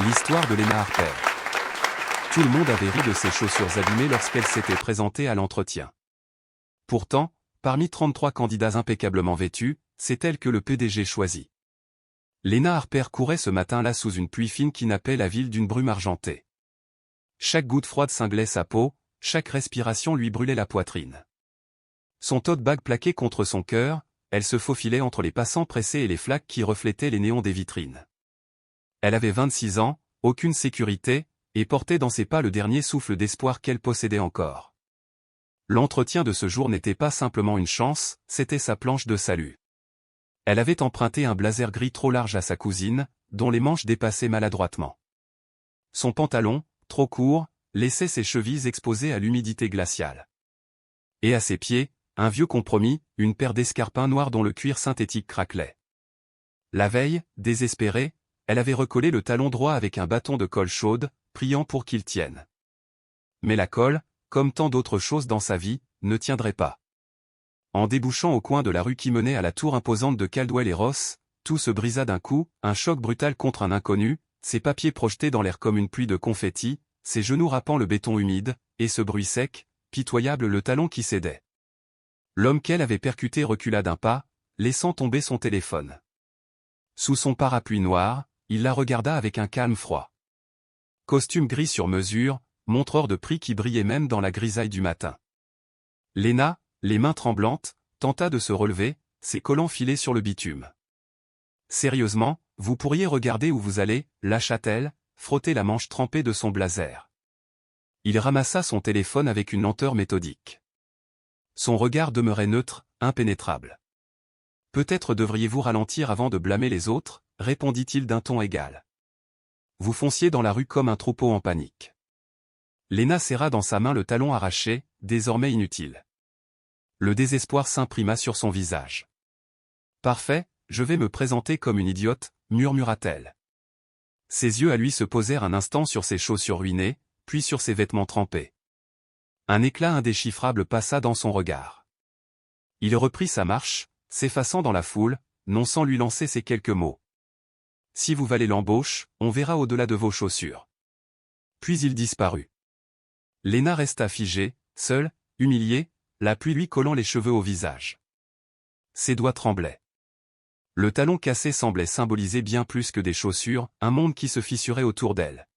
L'histoire de Lena Harper. Tout le monde avait ri de ses chaussures abîmées lorsqu'elle s'était présentée à l'entretien. Pourtant, parmi 33 candidats impeccablement vêtus, c'est elle que le PDG choisit. Lena Harper courait ce matin-là sous une pluie fine qui nappait la ville d'une brume argentée. Chaque goutte froide cinglait sa peau, chaque respiration lui brûlait la poitrine. Son tote bag plaqué contre son cœur, elle se faufilait entre les passants pressés et les flaques qui reflétaient les néons des vitrines. Elle avait 26 ans, aucune sécurité, et portait dans ses pas le dernier souffle d'espoir qu'elle possédait encore. L'entretien de ce jour n'était pas simplement une chance, c'était sa planche de salut. Elle avait emprunté un blazer gris trop large à sa cousine, dont les manches dépassaient maladroitement. Son pantalon, trop court, laissait ses chevilles exposées à l'humidité glaciale. Et à ses pieds, un vieux compromis, une paire d'escarpins noirs dont le cuir synthétique craquelait. La veille, désespérée, elle avait recollé le talon droit avec un bâton de colle chaude, priant pour qu'il tienne. Mais la colle, comme tant d'autres choses dans sa vie, ne tiendrait pas. En débouchant au coin de la rue qui menait à la tour imposante de Caldwell et Ross, tout se brisa d'un coup, un choc brutal contre un inconnu, ses papiers projetés dans l'air comme une pluie de confettis, ses genoux râpant le béton humide, et ce bruit sec, pitoyable le talon qui cédait. L'homme qu'elle avait percuté recula d'un pas, laissant tomber son téléphone. Sous son parapluie noir, il la regarda avec un calme froid. Costume gris sur mesure, montreur de prix qui brillait même dans la grisaille du matin. Lena, les mains tremblantes, tenta de se relever, ses collants filés sur le bitume. Sérieusement, vous pourriez regarder où vous allez, lâcha-t-elle, frotter la manche trempée de son blazer. Il ramassa son téléphone avec une lenteur méthodique. Son regard demeurait neutre, impénétrable. Peut-être devriez-vous ralentir avant de blâmer les autres, répondit-il d'un ton égal. Vous fonciez dans la rue comme un troupeau en panique. Lena serra dans sa main le talon arraché, désormais inutile. Le désespoir s'imprima sur son visage. Parfait, je vais me présenter comme une idiote, murmura-t-elle. Ses yeux à lui se posèrent un instant sur ses chaussures ruinées, puis sur ses vêtements trempés. Un éclat indéchiffrable passa dans son regard. Il reprit sa marche, s'effaçant dans la foule, non sans lui lancer ces quelques mots. Si vous valez l'embauche, on verra au-delà de vos chaussures. Puis il disparut. Lena resta figée, seule, humiliée, la pluie lui collant les cheveux au visage. Ses doigts tremblaient. Le talon cassé semblait symboliser bien plus que des chaussures, un monde qui se fissurait autour d'elle.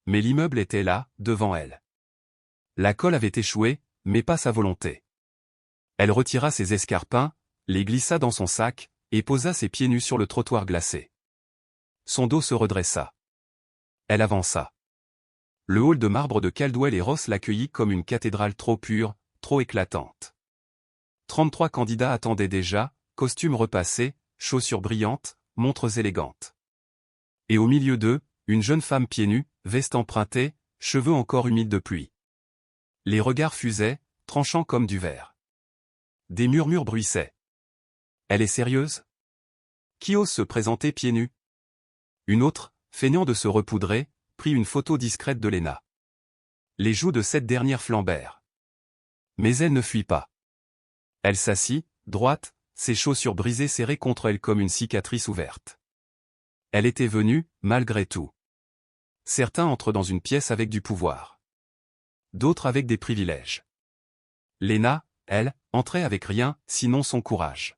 Mais l'immeuble était là, devant elle. La colle avait échoué, mais pas sa volonté. Elle retira ses escarpins, les glissa dans son sac, et posa ses pieds nus sur le trottoir glacé. Son dos se redressa. Elle avança. Le hall de marbre de Caldwell et Ross l'accueillit comme une cathédrale trop pure, trop éclatante. 33 candidats attendaient déjà, costumes repassés, chaussures brillantes, montres élégantes. Et au milieu d'eux, une jeune femme pieds nus, veste empruntée, cheveux encore humides de pluie. Les regards fusaient, tranchants comme du verre. Des murmures bruissaient. Elle est sérieuse? Qui ose se présenter pieds nus? Une autre, feignant de se repoudrer, prit une photo discrète de Lena. Les joues de cette dernière flambèrent. Mais elle ne fuit pas. Elle s'assit, droite, ses chaussures brisées serrées contre elle comme une cicatrice ouverte. Elle était venue, malgré tout. Certains entrent dans une pièce avec du pouvoir. D'autres avec des privilèges. Lena, elle, entrait avec rien, sinon son courage.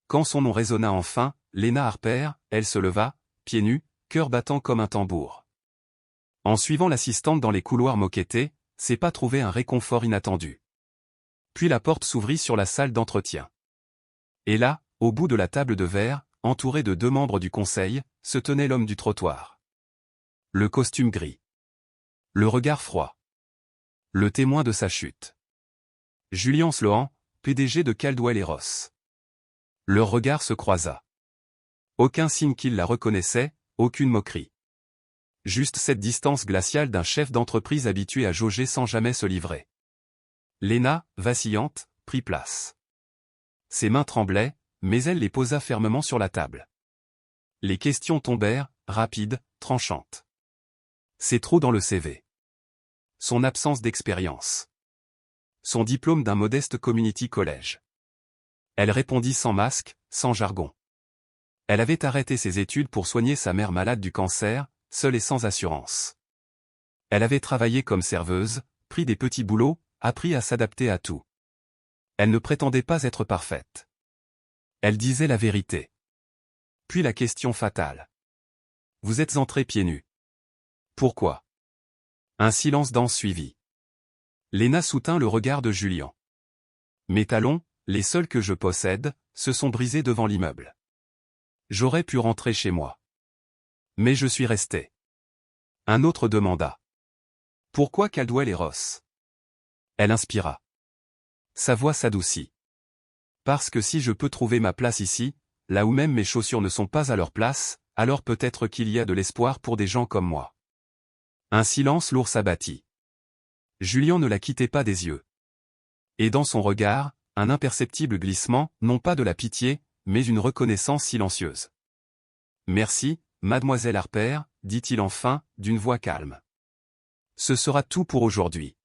Quand son nom résonna enfin, Lena Harper, elle se leva, pieds nus, cœur battant comme un tambour. En suivant l'assistante dans les couloirs moquettés, ses pas trouvaient un réconfort inattendu. Puis la porte s'ouvrit sur la salle d'entretien. Et là, au bout de la table de verre, entouré de 2 membres du conseil, se tenait l'homme du trottoir. Le costume gris. Le regard froid. Le témoin de sa chute. Julian Sloan, PDG de Caldwell et Ross. Leur regard se croisa. Aucun signe qu'il la reconnaissait, aucune moquerie. Juste cette distance glaciale d'un chef d'entreprise habitué à jauger sans jamais se livrer. Lena, vacillante, prit place. Ses mains tremblaient, mais elle les posa fermement sur la table. Les questions tombèrent, rapides, tranchantes. Ses trous dans le CV. Son absence d'expérience. Son diplôme d'un modeste community college. Elle répondit sans masque, sans jargon. Elle avait arrêté ses études pour soigner sa mère malade du cancer, seule et sans assurance. Elle avait travaillé comme serveuse, pris des petits boulots, appris à s'adapter à tout. Elle ne prétendait pas être parfaite. Elle disait la vérité. Puis la question fatale. Vous êtes entré pieds nus. Pourquoi? Un silence dense suivit. Léna soutint le regard de Julien. Mes talons, les seuls que je possède, se sont brisés devant l'immeuble. J'aurais pu rentrer chez moi. Mais je suis resté. Un autre demanda. Pourquoi Caldwell et Ross? Elle inspira. Sa voix s'adoucit. Parce que si je peux trouver ma place ici, là où même mes chaussures ne sont pas à leur place, alors peut-être qu'il y a de l'espoir pour des gens comme moi. Un silence lourd s'abattit. Julien ne la quittait pas des yeux. Et dans son regard, un imperceptible glissement, non pas de la pitié, mais une reconnaissance silencieuse. Merci, mademoiselle Harper, dit-il enfin, d'une voix calme. Ce sera tout pour aujourd'hui.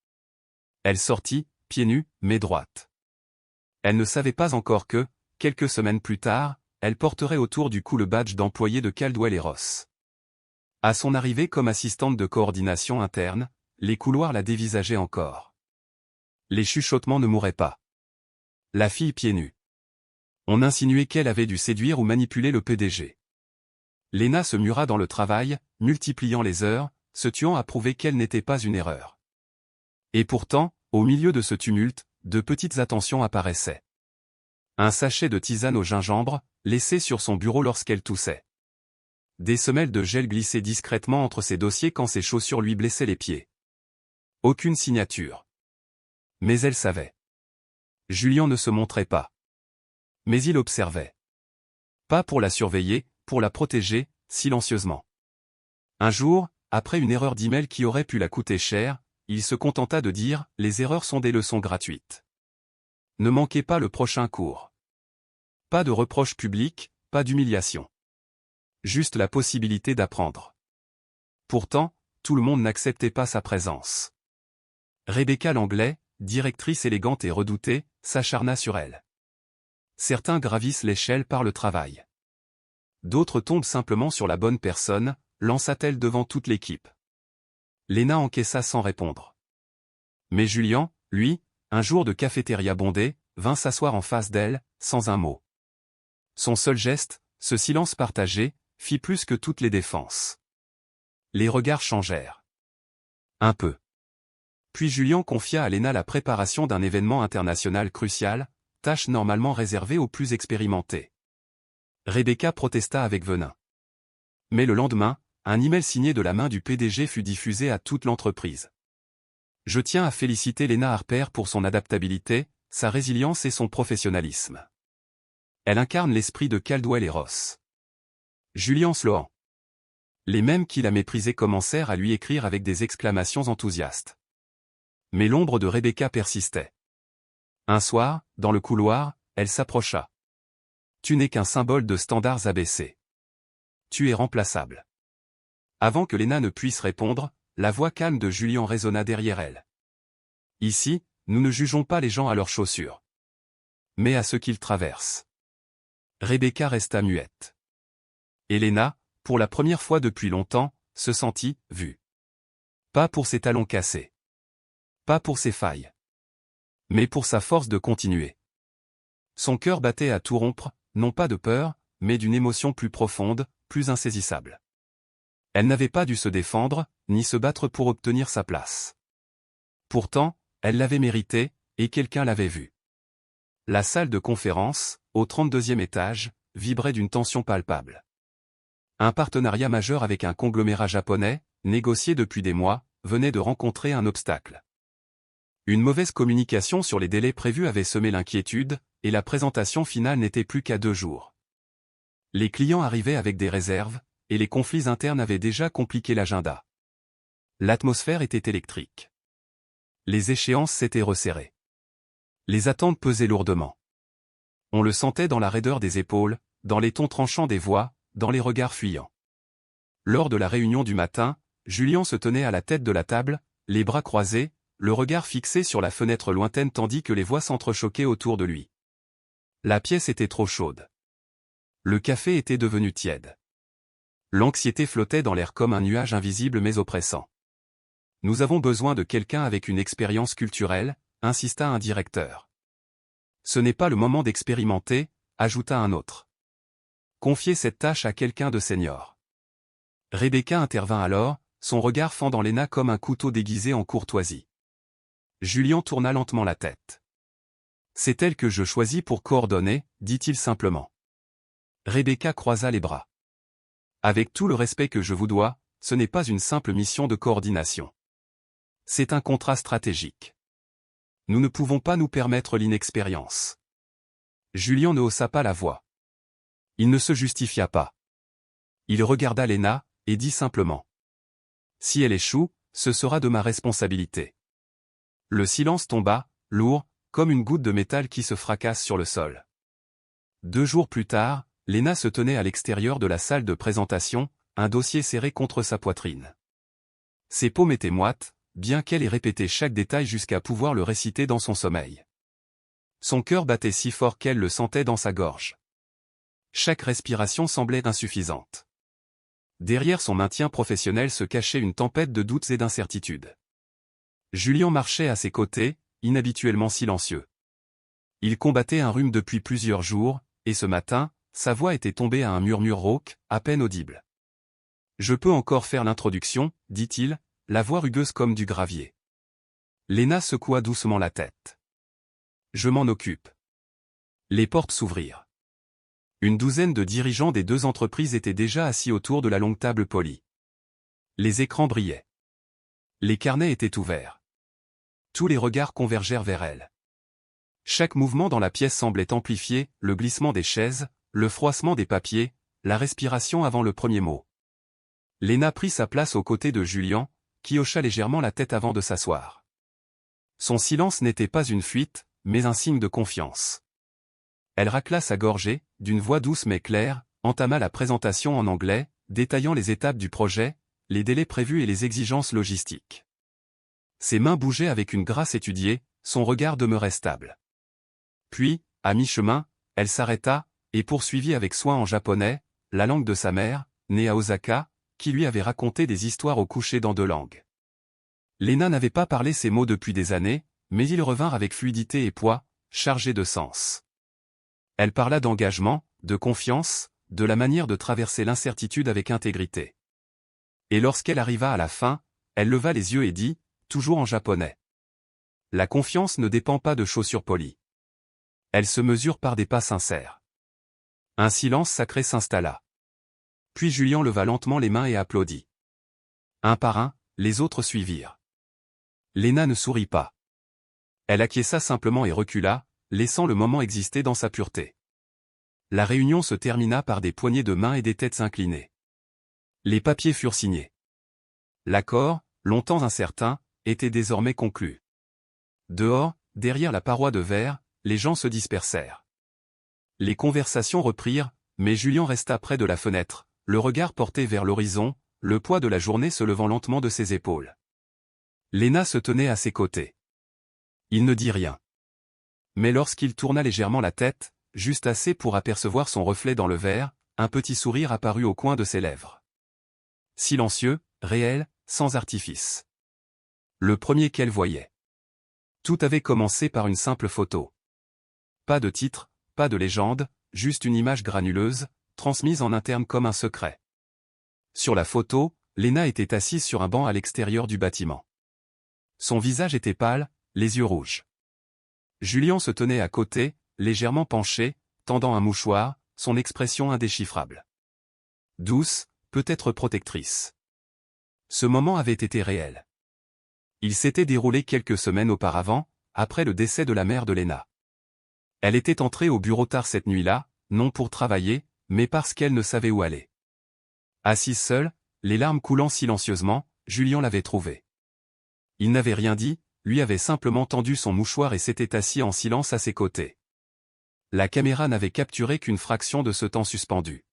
Elle sortit, pieds nus, mais droite. Elle ne savait pas encore que, quelques semaines plus tard, elle porterait autour du cou le badge d'employé de Caldwell et Ross. À son arrivée comme assistante de coordination interne, les couloirs la dévisageaient encore. Les chuchotements ne mouraient pas. La fille pieds nus. On insinuait qu'elle avait dû séduire ou manipuler le PDG. Léna se mura dans le travail, multipliant les heures, se tuant à prouver qu'elle n'était pas une erreur. Et pourtant, au milieu de ce tumulte, de petites attentions apparaissaient. Un sachet de tisane au gingembre, laissé sur son bureau lorsqu'elle toussait. Des semelles de gel glissaient discrètement entre ses dossiers quand ses chaussures lui blessaient les pieds. Aucune signature. Mais elle savait. Julien ne se montrait pas. Mais il observait. Pas pour la surveiller, pour la protéger, silencieusement. Un jour, après une erreur d'email qui aurait pu la coûter cher, il se contenta de dire « Les erreurs sont des leçons gratuites. Ne manquez pas le prochain cours. » Pas de reproches publics, pas d'humiliation. Juste la possibilité d'apprendre. Pourtant, tout le monde n'acceptait pas sa présence. Rebecca Langlais, directrice élégante et redoutée, s'acharna sur elle. Certains gravissent l'échelle par le travail. D'autres tombent simplement sur la bonne personne, lança-t-elle devant toute l'équipe. Léna encaissa sans répondre. Mais Julien, lui, un jour de cafétéria bondé, vint s'asseoir en face d'elle, sans un mot. Son seul geste, ce silence partagé, fit plus que toutes les défenses. Les regards changèrent. Un peu. Puis Julien confia à Léna la préparation d'un événement international crucial, tâche normalement réservée aux plus expérimentés. Rebecca protesta avec venin. Mais le lendemain, un email signé de la main du PDG fut diffusé à toute l'entreprise. Je tiens à féliciter Léna Harper pour son adaptabilité, sa résilience et son professionnalisme. Elle incarne l'esprit de Caldwell et Ross. Julien Sloan. Les mêmes qui la méprisaient commencèrent à lui écrire avec des exclamations enthousiastes. Mais l'ombre de Rebecca persistait. Un soir, dans le couloir, elle s'approcha. Tu n'es qu'un symbole de standards abaissés. Tu es remplaçable. Avant que Léna ne puisse répondre, la voix calme de Julien résonna derrière elle. Ici, nous ne jugeons pas les gens à leurs chaussures, mais à ce qu'ils traversent. Rebecca resta muette. Et Léna, pour la première fois depuis longtemps, se sentit vue. Pas pour ses talons cassés. Pas pour ses failles. Mais pour sa force de continuer. Son cœur battait à tout rompre, non pas de peur, mais d'une émotion plus profonde, plus insaisissable. Elle n'avait pas dû se défendre, ni se battre pour obtenir sa place. Pourtant, elle l'avait mérité, et quelqu'un l'avait vue. La salle de conférence, au 32e étage, vibrait d'une tension palpable. Un partenariat majeur avec un conglomérat japonais, négocié depuis des mois, venait de rencontrer un obstacle. Une mauvaise communication sur les délais prévus avait semé l'inquiétude, et la présentation finale n'était plus qu'à 2 jours. Les clients arrivaient avec des réserves, et les conflits internes avaient déjà compliqué l'agenda. L'atmosphère était électrique. Les échéances s'étaient resserrées. Les attentes pesaient lourdement. On le sentait dans la raideur des épaules, dans les tons tranchants des voix, dans les regards fuyants. Lors de la réunion du matin, Julien se tenait à la tête de la table, les bras croisés, le regard fixé sur la fenêtre lointaine tandis que les voix s'entrechoquaient autour de lui. La pièce était trop chaude. Le café était devenu tiède. L'anxiété flottait dans l'air comme un nuage invisible mais oppressant. Nous avons besoin de quelqu'un avec une expérience culturelle, insista un directeur. Ce n'est pas le moment d'expérimenter, ajouta un autre. Confiez cette tâche à quelqu'un de senior. Rebecca intervint alors, son regard fendant Léna comme un couteau déguisé en courtoisie. Julien tourna lentement la tête. C'est elle que je choisis pour coordonner, dit-il simplement. Rebecca croisa les bras. Avec tout le respect que je vous dois, ce n'est pas une simple mission de coordination. C'est un contrat stratégique. Nous ne pouvons pas nous permettre l'inexpérience. Julien ne haussa pas la voix. Il ne se justifia pas. Il regarda Léna, et dit simplement. Si elle échoue, ce sera de ma responsabilité. Le silence tomba, lourd, comme une goutte de métal qui se fracasse sur le sol. 2 jours plus tard, Léna se tenait à l'extérieur de la salle de présentation, un dossier serré contre sa poitrine. Ses paumes étaient moites, bien qu'elle ait répété chaque détail jusqu'à pouvoir le réciter dans son sommeil. Son cœur battait si fort qu'elle le sentait dans sa gorge. Chaque respiration semblait insuffisante. Derrière son maintien professionnel se cachait une tempête de doutes et d'incertitudes. Julien marchait à ses côtés, inhabituellement silencieux. Il combattait un rhume depuis plusieurs jours, et ce matin, sa voix était tombée à un murmure rauque, à peine audible. « Je peux encore faire l'introduction, dit-il, la voix rugueuse comme du gravier. Léna secoua doucement la tête. « Je m'en occupe. » Les portes s'ouvrirent. Une douzaine de dirigeants des 2 entreprises étaient déjà assis autour de la longue table polie. Les écrans brillaient. Les carnets étaient ouverts. Tous les regards convergèrent vers elle. Chaque mouvement dans la pièce semblait amplifier, le glissement des chaises, le froissement des papiers, la respiration avant le premier mot. Léna prit sa place aux côtés de Julien, qui hocha légèrement la tête avant de s'asseoir. Son silence n'était pas une fuite, mais un signe de confiance. Elle racla sa gorgée, d'une voix douce mais claire, entama la présentation en anglais, détaillant les étapes du projet, les délais prévus et les exigences logistiques. Ses mains bougeaient avec une grâce étudiée, son regard demeurait stable. Puis, à mi-chemin, elle s'arrêta, et poursuivit avec soin en japonais, la langue de sa mère, née à Osaka, qui lui avait raconté des histoires au coucher dans 2 langues. Léna n'avait pas parlé ces mots depuis des années, mais ils revinrent avec fluidité et poids, chargés de sens. Elle parla d'engagement, de confiance, de la manière de traverser l'incertitude avec intégrité. Et lorsqu'elle arriva à la fin, elle leva les yeux et dit, toujours en japonais. La confiance ne dépend pas de chaussures polies. Elle se mesure par des pas sincères. Un silence sacré s'installa. Puis Julien leva lentement les mains et applaudit. Un par un, les autres suivirent. Léna ne sourit pas. Elle acquiesça simplement et recula, laissant le moment exister dans sa pureté. La réunion se termina par des poignées de main et des têtes inclinées. Les papiers furent signés. L'accord, longtemps incertain, était désormais conclu. Dehors, derrière la paroi de verre, les gens se dispersèrent. Les conversations reprirent, mais Julien resta près de la fenêtre, le regard porté vers l'horizon, le poids de la journée se levant lentement de ses épaules. Léna se tenait à ses côtés. Il ne dit rien. Mais lorsqu'il tourna légèrement la tête, juste assez pour apercevoir son reflet dans le verre, un petit sourire apparut au coin de ses lèvres. Silencieux, réel, sans artifice. Le premier qu'elle voyait. Tout avait commencé par une simple photo. Pas de titre, pas de légende, juste une image granuleuse, transmise en interne comme un secret. Sur la photo, Léna était assise sur un banc à l'extérieur du bâtiment. Son visage était pâle, les yeux rouges. Julien se tenait à côté, légèrement penché, tendant un mouchoir, son expression indéchiffrable. Douce, peut-être protectrice. Ce moment avait été réel. Il s'était déroulé quelques semaines auparavant, après le décès de la mère de Léna. Elle était entrée au bureau tard cette nuit-là, non pour travailler, mais parce qu'elle ne savait où aller. Assise seule, les larmes coulant silencieusement, Julien l'avait trouvée. Il n'avait rien dit, lui avait simplement tendu son mouchoir et s'était assis en silence à ses côtés. La caméra n'avait capturé qu'une fraction de ce temps suspendu.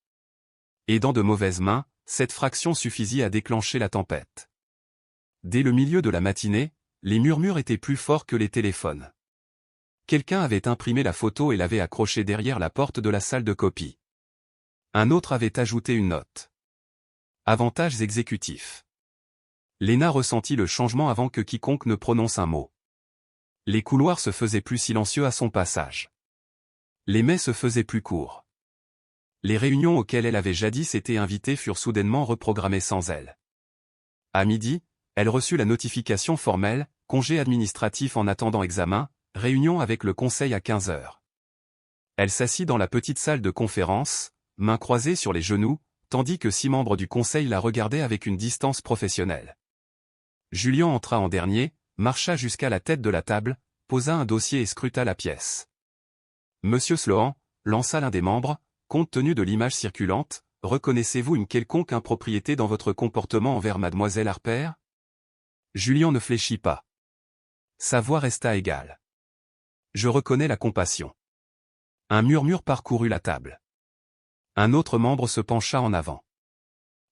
Et dans de mauvaises mains, cette fraction suffisit à déclencher la tempête. Dès le milieu de la matinée, les murmures étaient plus forts que les téléphones. Quelqu'un avait imprimé la photo et l'avait accrochée derrière la porte de la salle de copie. Un autre avait ajouté une note. Avantages exécutifs. Léna ressentit le changement avant que quiconque ne prononce un mot. Les couloirs se faisaient plus silencieux à son passage. Les mets se faisaient plus courts. Les réunions auxquelles elle avait jadis été invitée furent soudainement reprogrammées sans elle. À midi, elle reçut la notification formelle, congé administratif en attendant examen, réunion avec le conseil à 15 heures. Elle s'assit dans la petite salle de conférence, mains croisées sur les genoux, tandis que 6 membres du conseil la regardaient avec une distance professionnelle. Julien entra en dernier, marcha jusqu'à la tête de la table, posa un dossier et scruta la pièce. Monsieur Sloan, lança l'un des membres, compte tenu de l'image circulante, reconnaissez-vous une quelconque impropriété dans votre comportement envers mademoiselle Harper? Julien ne fléchit pas. Sa voix resta égale. Je reconnais la compassion. Un murmure parcourut la table. Un autre membre se pencha en avant.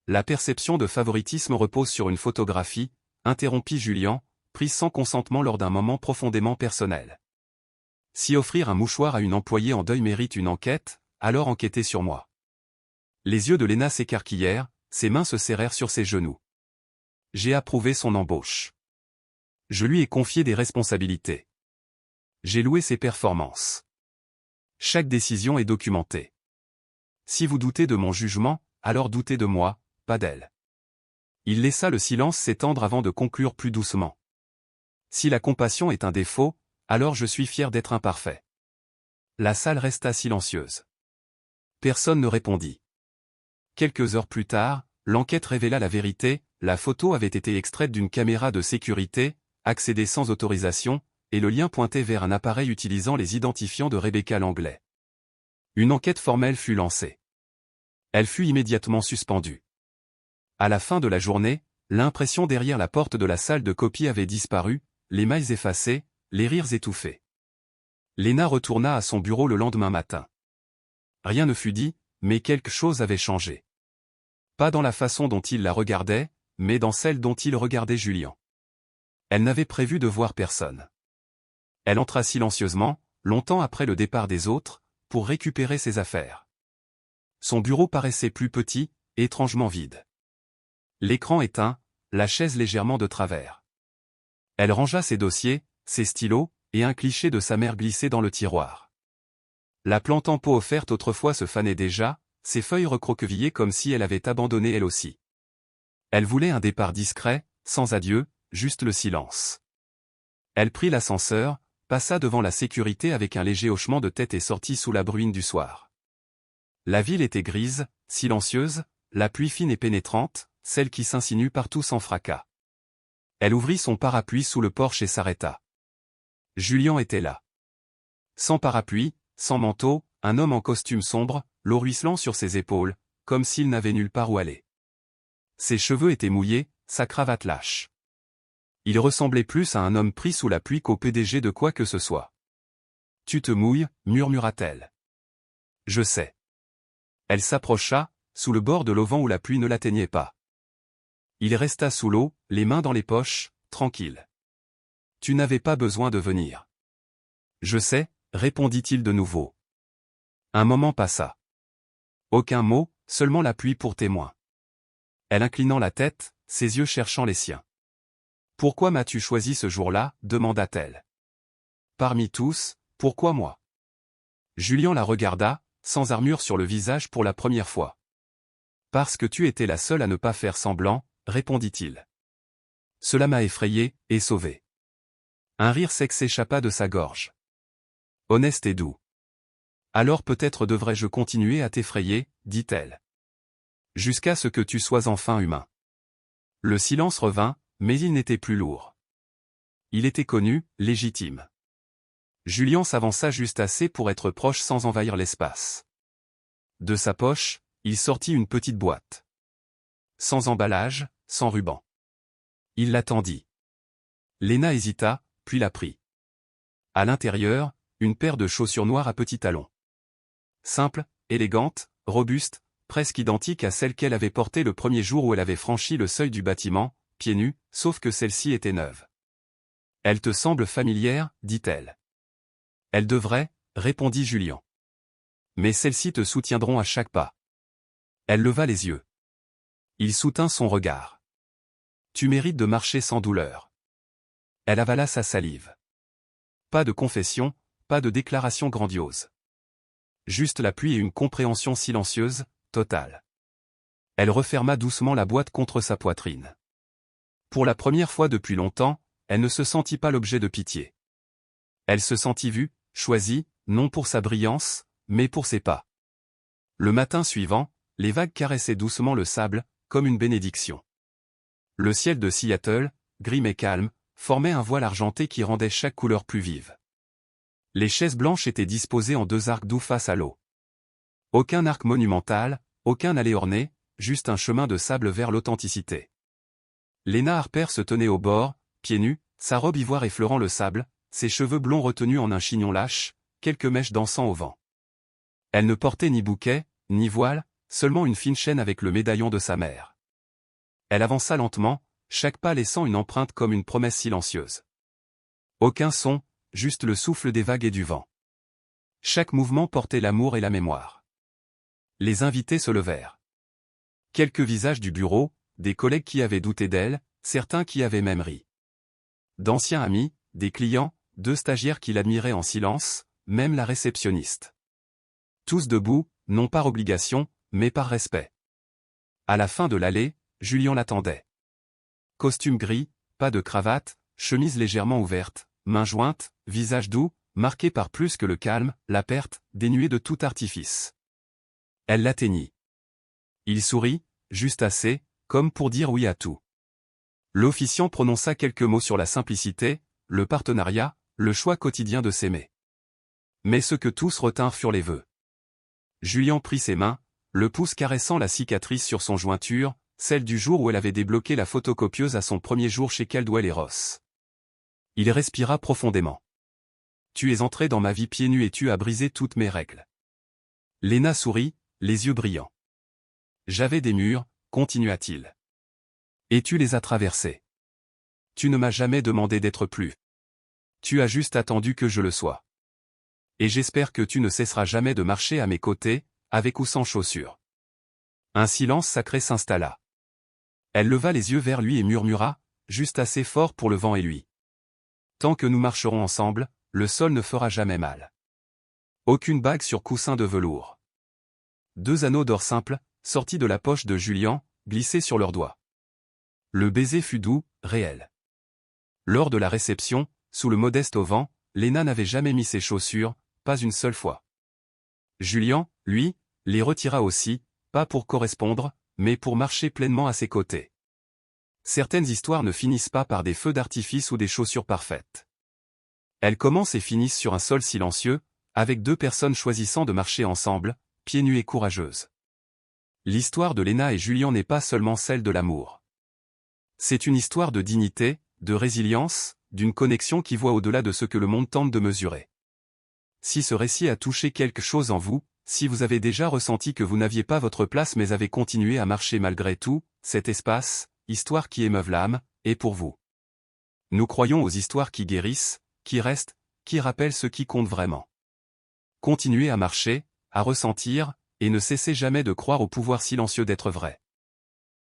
La perception de favoritisme repose sur une photographie, interrompit Julien, prise sans consentement lors d'un moment profondément personnel. Si offrir un mouchoir à une employée en deuil mérite une enquête, alors enquêtez sur moi. Les yeux de Léna s'écarquillèrent, ses mains se serrèrent sur ses genoux. J'ai approuvé son embauche. Je lui ai confié des responsabilités. J'ai loué ses performances. Chaque décision est documentée. Si vous doutez de mon jugement, alors doutez de moi, pas d'elle. Il laissa le silence s'étendre avant de conclure plus doucement. Si la compassion est un défaut, alors je suis fier d'être imparfait. La salle resta silencieuse. Personne ne répondit. Quelques heures plus tard, l'enquête révéla la vérité, la photo avait été extraite d'une caméra de sécurité, accédée sans autorisation, et le lien pointait vers un appareil utilisant les identifiants de Rebecca Langlais. Une enquête formelle fut lancée. Elle fut immédiatement suspendue. À la fin de la journée, l'impression derrière la porte de la salle de copie avait disparu, les mails effacés, les rires étouffés. Léna retourna à son bureau le lendemain matin. Rien ne fut dit, mais quelque chose avait changé. Pas dans la façon dont il la regardait, mais dans celle dont il regardait Julien. Elle n'avait prévu de voir personne. Elle entra silencieusement, longtemps après le départ des autres, pour récupérer ses affaires. Son bureau paraissait plus petit, étrangement vide. L'écran éteint, la chaise légèrement de travers. Elle rangea ses dossiers, ses stylos, et un cliché de sa mère glissé dans le tiroir. La plante en pot offerte autrefois se fanait déjà, ses feuilles recroquevillées comme si elle avait abandonné elle aussi. Elle voulait un départ discret, sans adieu, juste le silence. Elle prit l'ascenseur, passa devant la sécurité avec un léger hochement de tête et sortit sous la bruine du soir. La ville était grise, silencieuse, la pluie fine et pénétrante, celle qui s'insinue partout sans fracas. Elle ouvrit son parapluie sous le porche et s'arrêta. Julien était là. Sans parapluie, sans manteau, un homme en costume sombre, l'eau ruisselant sur ses épaules, comme s'il n'avait nulle part où aller. Ses cheveux étaient mouillés, sa cravate lâche. Il ressemblait plus à un homme pris sous la pluie qu'au PDG de quoi que ce soit. « Tu te mouilles » murmura-t-elle. « Je sais. » Elle s'approcha, sous le bord de l'auvent où la pluie ne l'atteignait pas. Il resta sous l'eau, les mains dans les poches, tranquille. « Tu n'avais pas besoin de venir. »« Je sais » répondit-il de nouveau. Un moment passa. Aucun mot, seulement la pluie pour témoin. Elle inclinant la tête, ses yeux cherchant les siens. « Pourquoi m'as-tu choisi ce jour-là » demanda-t-elle. « Parmi tous, pourquoi moi ?» Julien la regarda, sans armure sur le visage pour la première fois. « Parce que tu étais la seule à ne pas faire semblant » répondit-il. Cela m'a effrayé, et sauvé. Un rire sec s'échappa de sa gorge. Honnête et doux. Alors peut-être devrais-je continuer à t'effrayer, dit-elle. Jusqu'à ce que tu sois enfin humain. Le silence revint, mais il n'était plus lourd. Il était connu, légitime. Julien s'avança juste assez pour être proche sans envahir l'espace. De sa poche, il sortit une petite boîte. Sans emballage, sans ruban. Il l'attendit. Léna hésita, puis la prit. À l'intérieur, une paire de chaussures noires à petits talons. Simple, élégante, robuste, presque identique à celle qu'elle avait portée le premier jour où elle avait franchi le seuil du bâtiment, pieds nus, sauf que celle-ci était neuve. « Elle te semble familière » dit-elle. « Elle devrait » répondit Julien. « Mais celles-ci te soutiendront à chaque pas. » Elle leva les yeux. Il soutint son regard. Tu mérites de marcher sans douleur. Elle avala sa salive. Pas de confession, pas de déclaration grandiose. Juste la pluie et une compréhension silencieuse, totale. Elle referma doucement la boîte contre sa poitrine. Pour la première fois depuis longtemps, elle ne se sentit pas l'objet de pitié. Elle se sentit vue, choisie, non pour sa brillance, mais pour ses pas. Le matin suivant, les vagues caressaient doucement le sable, comme une bénédiction. Le ciel de Seattle, gris mais calme, formait un voile argenté qui rendait chaque couleur plus vive. Les chaises blanches étaient disposées en 2 arcs doux face à l'eau. Aucun arc monumental, aucun allée ornée, juste un chemin de sable vers l'authenticité. Lena Harper se tenait au bord, pieds nus, sa robe ivoire effleurant le sable, ses cheveux blonds retenus en un chignon lâche, quelques mèches dansant au vent. Elle ne portait ni bouquet, ni voile, seulement une fine chaîne avec le médaillon de sa mère. Elle avança lentement, chaque pas laissant une empreinte comme une promesse silencieuse. Aucun son, juste le souffle des vagues et du vent. Chaque mouvement portait l'amour et la mémoire. Les invités se levèrent. Quelques visages du bureau, des collègues qui avaient douté d'elle, certains qui avaient même ri. D'anciens amis, des clients, 2 stagiaires qui l'admiraient en silence, même la réceptionniste. Tous debout, non par obligation, mais par respect. À la fin de l'allée, Julian l'attendait. Costume gris, pas de cravate, chemise légèrement ouverte, mains jointes, visage doux, marqué par plus que le calme, la perte, dénué de tout artifice. Elle l'atteignit. Il sourit, juste assez, comme pour dire oui à tout. L'officiant prononça quelques mots sur la simplicité, le partenariat, le choix quotidien de s'aimer. Mais ce que tous retinrent furent les vœux. Julian prit ses mains, le pouce caressant la cicatrice sur son jointure, celle du jour où elle avait débloqué la photocopieuse à son premier jour chez Caldwell et Ross. Il respira profondément. Tu es entré dans ma vie pieds nus et tu as brisé toutes mes règles. Lena sourit, les yeux brillants. J'avais des murs, continua-t-il. Et tu les as traversés. Tu ne m'as jamais demandé d'être plus. Tu as juste attendu que je le sois. Et j'espère que tu ne cesseras jamais de marcher à mes côtés, avec ou sans chaussures. Un silence sacré s'installa. Elle leva les yeux vers lui et murmura, juste assez fort pour le vent et lui. Tant que nous marcherons ensemble, le sol ne fera jamais mal. Aucune bague sur coussin de velours. 2 anneaux d'or simples, sortis de la poche de Julian, glissés sur leurs doigts. Le baiser fut doux, réel. Lors de la réception, sous le modeste auvent, Lena n'avait jamais mis ses chaussures, pas une seule fois. Julian, lui, les retira aussi, pas pour correspondre, mais pour marcher pleinement à ses côtés. Certaines histoires ne finissent pas par des feux d'artifice ou des chaussures parfaites. Elles commencent et finissent sur un sol silencieux, avec 2 personnes choisissant de marcher ensemble, pieds nus et courageuses. L'histoire de Lena et Julian n'est pas seulement celle de l'amour. C'est une histoire de dignité, de résilience, d'une connexion qui voit au-delà de ce que le monde tente de mesurer. Si ce récit a touché quelque chose en vous, si vous avez déjà ressenti que vous n'aviez pas votre place mais avez continué à marcher malgré tout, cet espace, histoire qui émeuve l'âme, est pour vous. Nous croyons aux histoires qui guérissent, qui restent, qui rappellent ce qui compte vraiment. Continuez à marcher, à ressentir, et ne cessez jamais de croire au pouvoir silencieux d'être vrai.